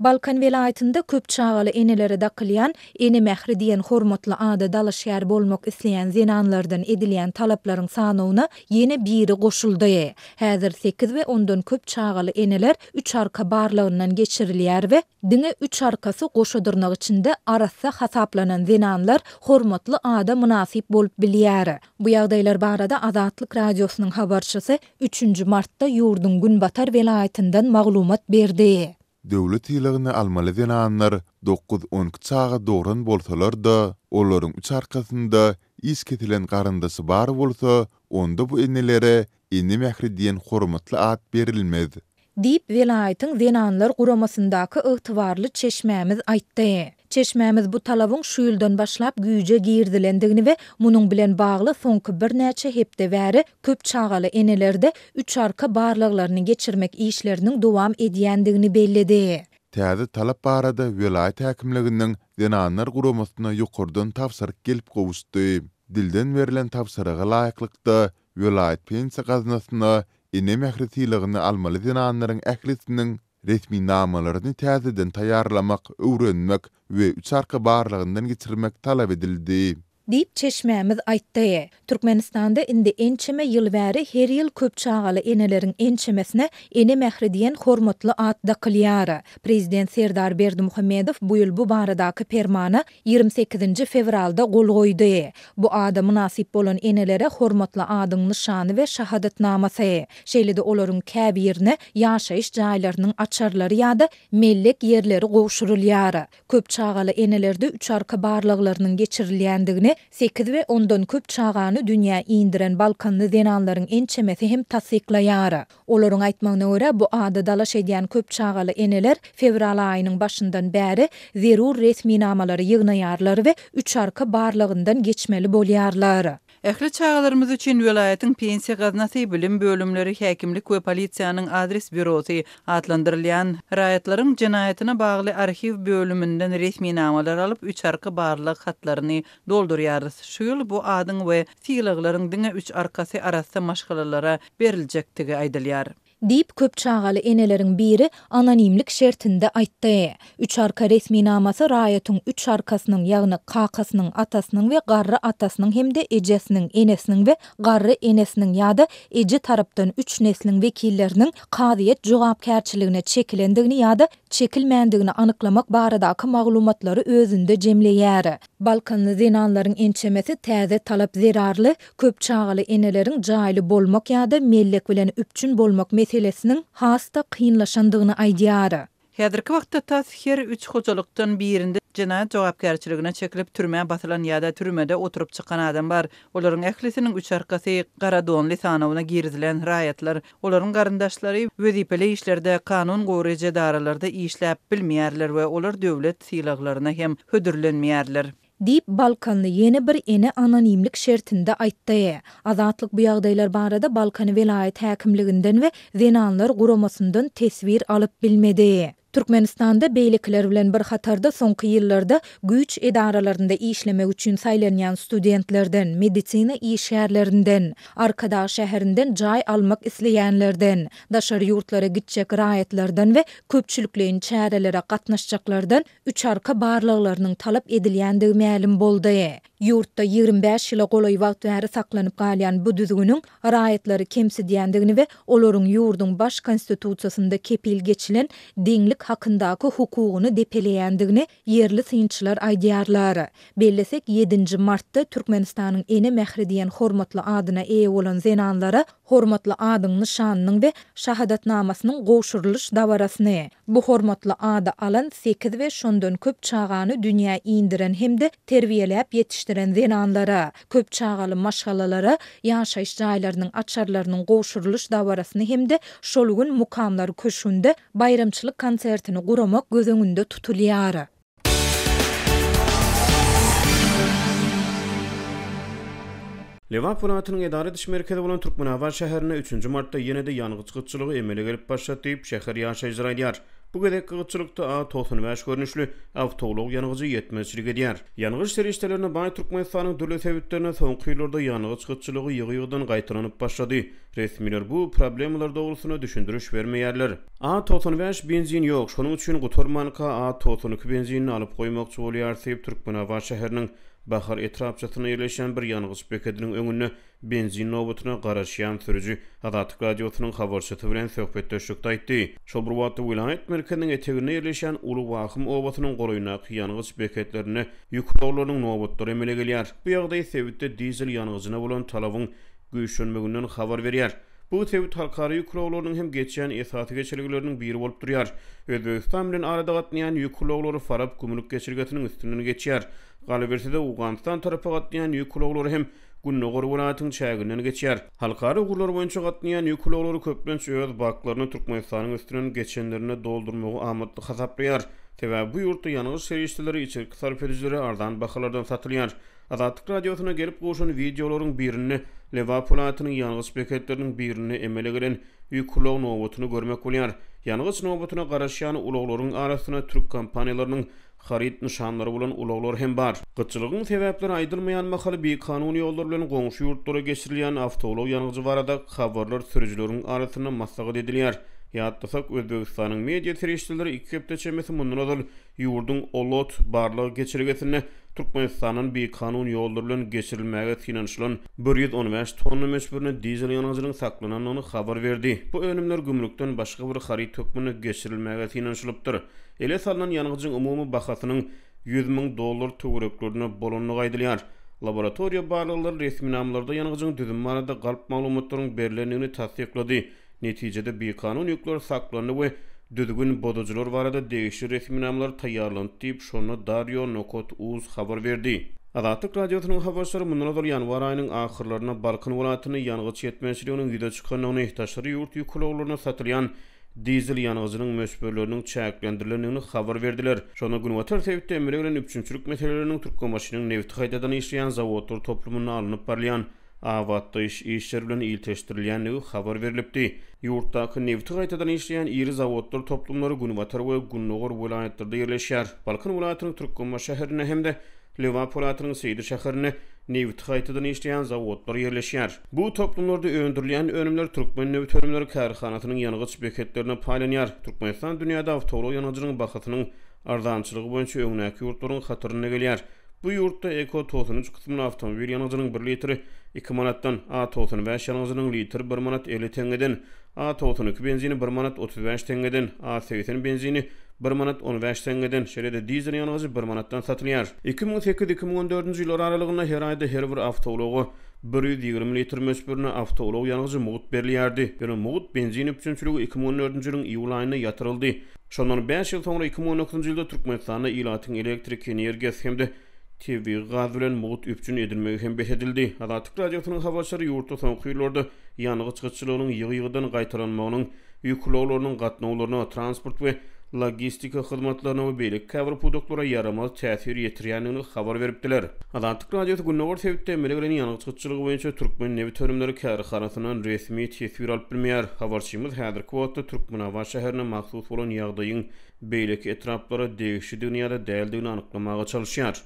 Balkan welaýatynda köp çağaly enelere dakylýan eni mähri diýen hormatly ada dalaşýar bolmak isleýän zenanlardan edilýän talaplaryň sanawyna ýene biri goşuldy. Häzir 8 we ondan köp çağaly eneler 3 arka barlygyndan geçirilýär we diňe 3 arkasy goşadyrnak içinde arassa hasaplanan zenanlar hormatly ada münasip bolup bilýär. Bu ýagdaýlar barada Azatlyk radiosynyň habarçysy 3 martda ýurdun Günbatar welaýatyndan maglumat berdi. Döwlet ýylygyny almaly zenanlar 9-10 çağa dogran bolsalar da, olaryň 3 arkasynda is ketilen garandasy bar bolsa, onda bu enelere eni mähri diýen hormatly ad berilmez. Diýip welaýatyň zenanlar guramasyndaky ygtybarly çeşmämiz aýtdy. Çeşmämiz bu talabyň şu ýyldan başlap güýje girdilendigini we munyň bilen bagly soňky bir näçe hepde bäri köp çağaly enelerde 3 arka barlyklaryny geçirmek işleriniň dowam edýändigini bellidi. Täze talap barada welaýat häkimliginiň zenanlar guramasyna ýokurdan tapsyryk gelip gowuşdy. Dilden berilen tapsyryga laýyklykda welaýat pensiýa gaznasyna ene mähri tiýligini almaly zenanlaryň ählisiniň resmi namalaryny täzeden taýýarlamak, öwrenmek we 3 arka barlygyndan geçirmek talap edildi. Diýip çeşmämiz aýtdy. Türkmenistanda indi ençeme ýyl bäri her ýyl köp çağaly eneleriň ençemesine ene mähri diýen hormatly ad dakylýar. Prezident Serdar Berdimuhammedow bu ýyl bu baradaky fermana 28 fevralda gol goýdy. Bu ada münasip bolan enelere hormatly adyň nyşany we şahadatnamasy. Şeýlede olaryň käbi ýerine ýaşaýyş jaýlarynyň açarlary ýa-da mellek ýerleri gowşurulýar. Köp çağaly enelerde 3 arka barlyklarynyň geçirilýändigini 8 we ondan köp çağany dünýä indiren Balkanly zenanlaryň ençemesi hem tasdiklaýar. Olaryň aýtmagyna görä bu ada dalaş edýän köp çağaly eneler fevral aýynyň başyndan bäri zerur resmi namalary ýygnaýarlar we 3 arka barlygyndan geçmeli bolýarlar. Ähli çağalarymyz üçin welaýatyň pensiýa gaznasy bilim bölümleri häkimlik we polisiýanyň adres bürosy adlandyrylýan raýatlaryň jenaýatyna bagly arxiv bölümünden resmi namalar alyp 3 arka barlyk hatlaryny doldurýar. Şu ýyl bu adyň we tiýliklaryň diňe 3 arkasy arasynda maşgalalara beriljektigi aýdylýar. Diýip köp çağaly eneleriň biri anonimlik şertinde aýtdy. 3 arka resmi namasy raýatyň 3 arkasynyň ýagny kakasynyň atasynyň we garry atasynyň hemde ejesiniň enesiniň we garry enesiniň ýa-da eje tarapdan 3 nesliniň wekilleriniň kadyet jogapkärçiligine çekilendigini ýa-da çekilmändigini anyklamak baradaky maglumatlary özünde jemleýär. Balkanly zenanlaryň ençemesi täze talap zerarly köp çağaly eneleriň jaýly bolmak ýa-da mellek bilen üpçün bolmak meselesiniň hasta kynlaşandygyny aýdýar. Häzirki wagtda tas her 3 hojalykdan birinde jenaýat jogapkärçiligine çekilip türmäge basylan ýa-da türmede oturup çykan adam bar. Olaryň ählisiniň 3 arkasy gara donly sanawyna girdilen raýatlar, olaryň garyndaşlary wezipeli işlerde kanun goýryjy daralarda işläp bilmeýärler we olar döwlet sylaklaryna hem hödürlenmeýärler. Diýip Balkanly ýene bir ene anonimlik şertinde aýtdy. Azatlyk bu ýagdaýlar barada Balkan welaýat häkimliginden we zenanlar guramasyndan tesbir alyp bilmedi. Türkmenistanda beýlikler bilen bir hatarda soňky ýyllarda güýç edaralarynda işlemek üçin saýlanýan studentlerden, medisina işgärlerinden, Arkadaş şäherinden jaý almak isleýänlerden, daşary ýurtlara gitjek raýatlardan we köpçüliklerin çärelere gatnaşjaklardan 3 arka barlyklarynyň talap edilýändigi ma'lum boldy. Ýurtda 25 ýyla golaý wagt bäri saklanyp galýan bu düzgüniň raýatlary kemsidýändigini we olaryň ýurdun baş konstitusiýasynda kepil geçilen deňlik hakyndaky hukugyny depeleýändigini yerli synçylar aýdýarlar. Bellesek 7 martda Türkmenistanyň ene mähri diýen hormatly adyna eýe bolan zenanlara hormatly adyň nyşanynyň we şahadatnamasynyň gowşurylyş dawarasyny. Bu hormatly ada alan 8 we şondan köp çağany dünýä indiren hemde terbiýelep ýetişdiren zenanlara, köp çağaly maşgalalara, ýaşaýyş jaýlarynyň açarlarynyň gowşurylyş dawarasyny hemde şol gün mukamlary köşünde bayramçylyk konsertini guramak gözüňünde tutulýar. Lewap vilayatynyň edara ediş merkezi bolan Türkmenabad şäherine 3 martda ýene-de ýangyn çykytçylygy emele gelip başlady diýip şäher ýaşaýjylar aýdýar. Bu gedek çykytçylykda A95 görnüşli awtolog ýanygyjy ýetmezçilik edýär. Ýanygyş serişdelerine baý Türkmenistanyň döwlet sebitlerine soňky ýyllarda ýanygy çykytçylygy ýygy-ýygydan gaýtaranyp başlady. resmiler bu problemler doğrultusunda düşündürüş vermeýärler. A95 benzin ýok, şonuň üçin gutormanka A92 benzinini alyp goýmakçy bolýar diýip Türkmenaba şäheriniň Bahar etrapçasyna ýerleşen bir ýangys beketiniň öňünde benzin nobatyna garaşýan sürüji Adatyk radiosynyň habarçysy bilen söhbetdeşikde aýtdy. Şol bir wagtda vilayet merkeziniň etegine ýerleşen Uly Wahym obatynyň goraýyna ýangys beketlerini ýüklöwleriň nobatlary emele gelýär. Bu ýagdaý sebäpde dizel ýangzyna bolan talabyň güýçlenmeginden habar berýär. Bu sebäp halkary ýüklöwleriň hem geçen esaty geçirgileriniň biri bolup durýar. Özbegistan bilen arada gatnaýan ýüklöwleri Farab gümrük geçirgesiniň üstünden geçýär. Galaberside Uganistan tarapy gatnaýan ýüklöwleri hem Gunnogor welaýatynyň çäginden geçýär. Halkary ugurlar boýunça gatnaýan ýüklöwleri köplençe öz baklaryny Türkmenistanyň üstünden geçenlerine doldurmagy amatly hasaplaýar. Sebäbi bu ýurtda ýanyňyz serişçileri içerik sarf edijileri ardan bahalardan satylýar. Adatyk radiosyna gelip goşan videolaryň birini Lewap welaýatynyň ýanyňyz beketlerining birini emele gelen ýüklöw nobatyny görmek bolýar. Ýanyňyz nobatyna garaşýan ulaglaryň arasyna türk kompaniýalarynyň harit nişanlary bolan ulaglar hem bar. Gyçylygyň sebäpleri aýdylmaýan mahaly bir kanuny ýollar bilen goňşy ýurtlara geçirilýän awtolog ýanyňyzy barada habarlar sürüjileriň arasyna maslahat edilýär. Ýatdasak Özbegistanyň media serişçileri iki hepde çemesi mundan ýurdun olot barlygy geçirgesini Türkmenistanyň bir kanun ýolları bilen geçirilmäge finanşylan 115 tonna meşburyny dizel ýanyňyzynyň saklananyny habar berdi. Bu önümler gümrükden başga bir harit hökmüne geçirilmäge finanşylypdyr. Ele salynan ýanyňyzyň umumy bahasynyň $100,000 töwereklerine bolanyny aýdylýar. Laboratoriýa barlykları resmi namlarda ýanyňyzyň düzüm barada galp maglumatlaryň berilýändigini tasdiklady. Netijede bir kanun ýükler saklanyp we düzgün bodagylar barada degişli resmi namlar taýýarlandy diýip şonu Dario Nokot Uz habar berdi. Adatyk radiosynyň habarçylary mundan ýanwar aýynyň ahyrlaryna Balkan welaýatyny ýangys ýetmezçiliginiň ýüde çykanyny ihtiýaçlary ýurt ýüklöwlerine satylýan dizel ýanygyzynyň möşberleriniň çäklendirilýändigini habar berdiler. Şonu günwatar sebäpde emele bilen üçünçülük meseleläriniň Türkmenmaşynyň neft haýdadan işleýän zawodlar toplumuna alınıp barlaýan awatda işler bilen ilteşdirilýändigi habar berilipdi. Ýurtdaky neft haýdadan işleýän iri zawodlar toplumlary Günwatar we Gunnogor welaýatlarynda ýerleşýär. Balkan welaýatynyň Türkmenmaş şäherine hemde Lewap welaýatynyň Seydir şäherine neft haýdadan işleýän zawodlar ýerleşýär. Bu toplumlarda öndürilýän önümler Türkmen neft önümleri karhanatynyň ýanygyç beketlerine paýlanýar. Türkmenistan dünýäde awtolog ýanygynyň bahasynyň ardançylygy boýunça öňdäki ýurtlaryň hatyryna gelýär. Bu ýurtda Eko 93 kysmyny awtomobil ýanygynyň 1 litri 2 manatdan, A95 ýanygynyň litri 1 manat 50 tengeden, A92 benzini 1 manat 35 tengeden, A80 benzini 1 manat 15 tengeden, şeride dizel ýanygy 1 manatdan satylýar. 2008-2014 ýylar aralygynda her aýda her bir awtology 120 litr möşberine awtolog ýanygy mugut berilýärdi. Bir mugut benzini üçünçüligi 2014 ýylyň iýul aýyna ýatyryldy. Şondan 5 ýyl soňra 2019 ýylda Türkmenistanda ilatyň elektrik energiýasy hemde TV gaz bilen mugut üpçün edilmegi hem besedildi. Adatyk radiosynyň habarçylary ýurtda soňky ýyllarda ýanygy çykyşçylygynyň ýygy-ýygydan gaýtarylmagynyň ýüklöwleriň gatnawlaryna, transport we logistika hyzmatlaryna we beýlik käbir produktlara ýaramaz täsir ýetirýändigini habar beripdiler. Adatyk radiosy Gunnogor sebäpde emele gelen ýanygy çykyşçylygy boýunça Türkmen neft önümleri karhanatynyň resmi tesbir alyp bilmeýär. Habarçymyz häzirki wagtda Türkmenaba şäherine mahsus bolan ýagdaýyň beýlik etraplara degişli dünýäde däldigini anyklamaga çalyşýar.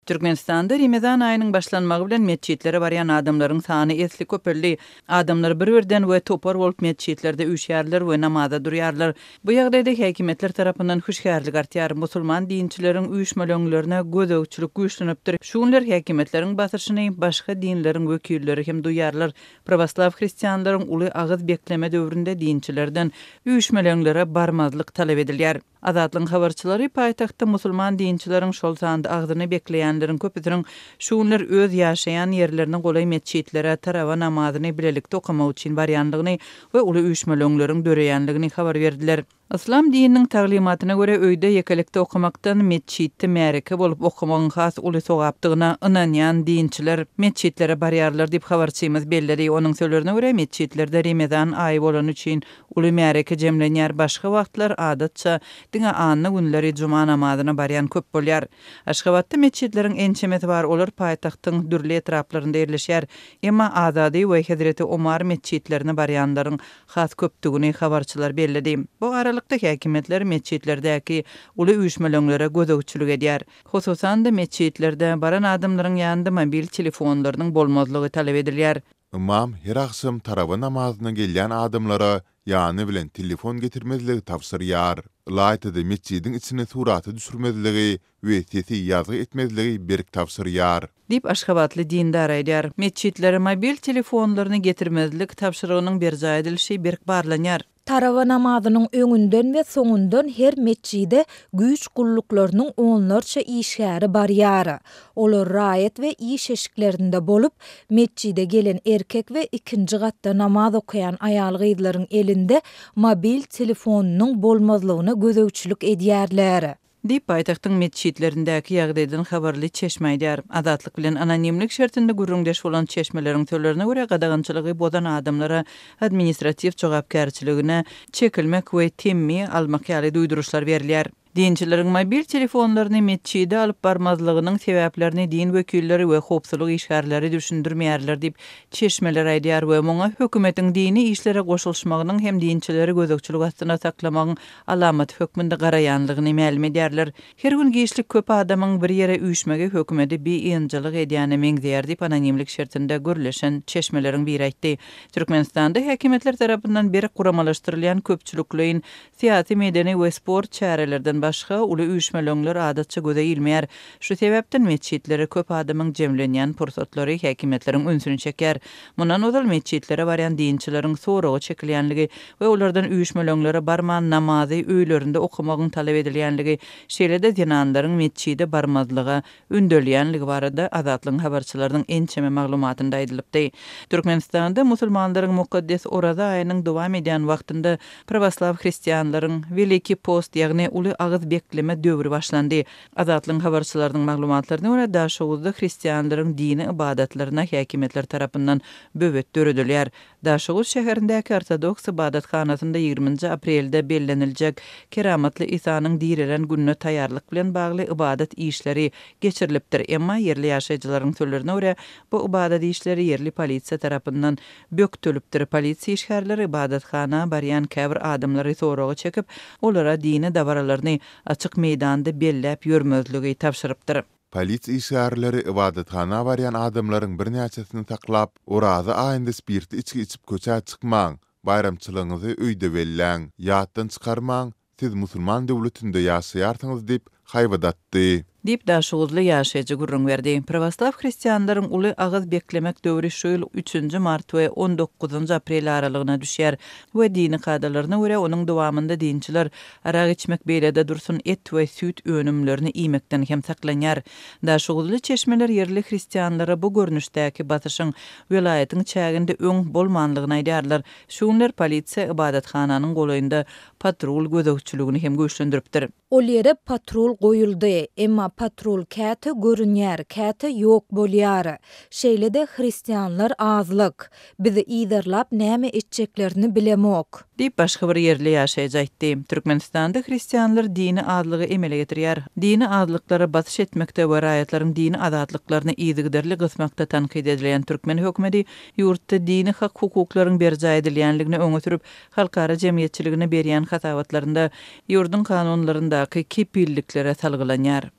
Türkmenistanda Ramazan aýynyň başlanmagy bilen mesçitlere barýan adamlaryň sany esli köpürli. Adamlar bir-birden we topar bolup mesçitlerde üýşýärler we namaza durýarlar. Bu ýagdaýda häkimetler tarapyndan hoşgörlik artýar. Musulman dinçileriň üýşmelöňlerine gözegçilik güýçlenipdir. Şunlar häkimetleriň basyrşyny başga dinleriň wekilleri hem duýarlar. Provaslaw hristiýanlaryň uly agyz bekleme döwründe dinçilerden üýşmelöňlere barmazlyk talap edilýär. Azatlyň habarçylary paýtagtda musulman dinçileriň şol sanda agzyny bekleýänleriň köpüsiniň şunlar öz ýaşaýan ýerlerini golay mesçitlere tarawa namazyny bilelikde okumak üçin barýanlygyny we uly üýşmelöňleriň döreýänligini habar berdiler. İslam dininiň taglimatyna göre öýde ýekelikde okumakdan mesçitde märeke bolup okumagyň has uly sowapdygyna ynanýan dinçiler mesçitlere barýarlar diýip habarçymyz bellidi. Onuň sözlerine göre mesçitlerde Ramazan aýy bolan üçin uly märeke jemlenýär. Başga wagtlar adatça diňe anny günleri juma namazyna barýan köp bolýar. Aşgabatda mesçitleriň ençemeti bar, olar paýtagtyň dürli etraplarynda ýerleşýär. Emma Azady we Hazreti Omar mesçitlerine barýanlaryň has köpdigini habarçylar bellidi. Bu aralykda häkimetler meçhitlerdäki uly üýşmelöňlere gözegçilik edýär. Hususan da meçhitlerde baran adamlaryň ýanynda mobil telefonlarynyň bolmazlygy talap edilýär. Imam her aksam taraba namazyna gelýän adamlara ýany bilen telefon getirmezligi tapsyrýar. Laýtyda mescidiň içine suraty düşürmezligi we sesi ýazgy etmezligi berk tapsyrýar. Dip Aşgabatly dindar aýdýar. Meçhitlere mobil telefonlaryny getirmezlik tapşyrygynyň berja edilişi berk barlanýar. Tarava namazynyň öňünden we soňundan her meçhide güýç gulluklarının onlarça işgäri barýary. Olar raýat we iş eşiklerinde bolup, meçhide gelen erkek we ikinji gatda namaz okuyan aýal gyzlaryň elinde mobil telefonunyň bolmazlygyna gözegçilik edýärler. Dip paýtagtyň meçhitlerindäki ýagdaýdan habarly çeşme aýdýar. Adatlyk bilen anonimlik şertinde gürrüňdeş bolan çeşmeleriň türlerine görä gadagançylygy bodan adamlara administrativ jogapkärçiligine çekilmek we temmi almak ýaly duýduruşlar berilýär. Dinçileriň mobil telefonlaryny meçhide alyp barmazlygynyň sebäplerini din wekilleri we howpsuzlyk işgärleri düşündirmeýärler dip çeşmeler aýdýar we muňa hökümetiň dini işlere goşulmagynyň hem dinçileri gözegçilik astyna saklamagyň alamat hökmünde garaýanlygyny ma'lum edýärler. Her gün giýişlik köp adamyň bir ýere üýşmege hökümeti beýançylyk edýäni meňzeýär dip anonimlik şertinde görleşen çeşmeleriň biri aýtdy. Türkmenistanda häkimetler tarapyndan beri guramalaşdyrylýan köpçülikliň siýasy, medeni we sport çärelerden başga uly üýşmelöňler adatça göze ilmeýär. Şu sebäpden meçhitlere köp adamyň jemlenýän pursatlary häkimetleriň ünsüni çeker. Mundan odal meçhitlere barýan dinçileriň soragy çekilýänligi we olardan üýşmelöňlere barman namazy öýlerinde okumagyň talap edilýänligi, şeýle-de dinanlaryň meçhide barmazlyga ündelýänligi barada Azatlyň habarçylarynyň ençeme maglumatynda aýdylypdy. Türkmenistanda musulmanlaryň mukaddes orada aýynyň dowam edýän wagtynda prowaslaw hristianlaryň Veliki Post ýagny uly ağız bekleme döwri başlandy. Azatlyň habarçylarynyň maglumatlaryna görä Daşowuzda hristianlaryň dini ibadatlaryna häkimetler tarapyndan böwet döredilýär. Daşowuz şäherindäki ortodoks ibadathanasynda 20 aprelde bellenilejek Keramatly İsa'nyň direlen gününe taýýarlyk bilen bagly ibadat işleri geçirilipdir. Emma yerli ýaşaýjylaryň sözlerine görä bu ibadat işleri yerli polisiýa tarapyndan bökdülipdir. Polisiýa işgärleri ibadathana barýan käbir adamlary soragy çekip, olara dini dabaralarını açık meydanda bellep yürmözlüğü tapşırıptır. Polis işgärleri ibadathana barýan adamlaryň bir näçesini taklap, orada aýynda spirti içki içip köçä çykmaň, bayramçylygyňyzy öýde belläň, ýatdan çykarmaň, siz musulman döwletinde ýaşaýarsyňyz dip haýbadatdy. Dip Daşowuzly ýaşaýjy gurrun berdi. Prowaslaw hristianlaryň uly ağız beklemek döwri şu ýyl 3 mart we 19 aprel aralygyna düşýär we dini kadalaryna görä onuň dowamında dinçiler araq içmek beýlede dursun et we süt önümlerini iýmekden hem saklanýar. Daşowuzly çeşmeler yerli hristianlara bu görnüşdäki batyşyň welaýatyň çäginde öň bolmanlygyny aýdýarlar. Şunlar polisiýa ibadathananyň golaýynda patrul gözegçiligini hem güýçlendiripdir. Ol ýere patrul goýuldy, emma patrul käte görünýär, käte ýok bolýar. Şeýle-de hristianlar azlyk. Bizi iýdirlap näme etjeklerini bilemok. Dip başga bir yerli ýaşaýjy aýtdy. Türkmenistanda hristianlar dini azlygy emele getirýär. Dini azlyklary batyş etmekde we raýatlaryň dini adatlyklaryny iýdigderli gysmakda tanqid edilen Türkmen hökümeti ýurtda dini hak hukuklaryň berja edilýänligini öňe sürüp, halkara jemgyýetçiligine berýän hasawatlarynda ýurdun kanunlaryndaky kepilliklere salgylanýar.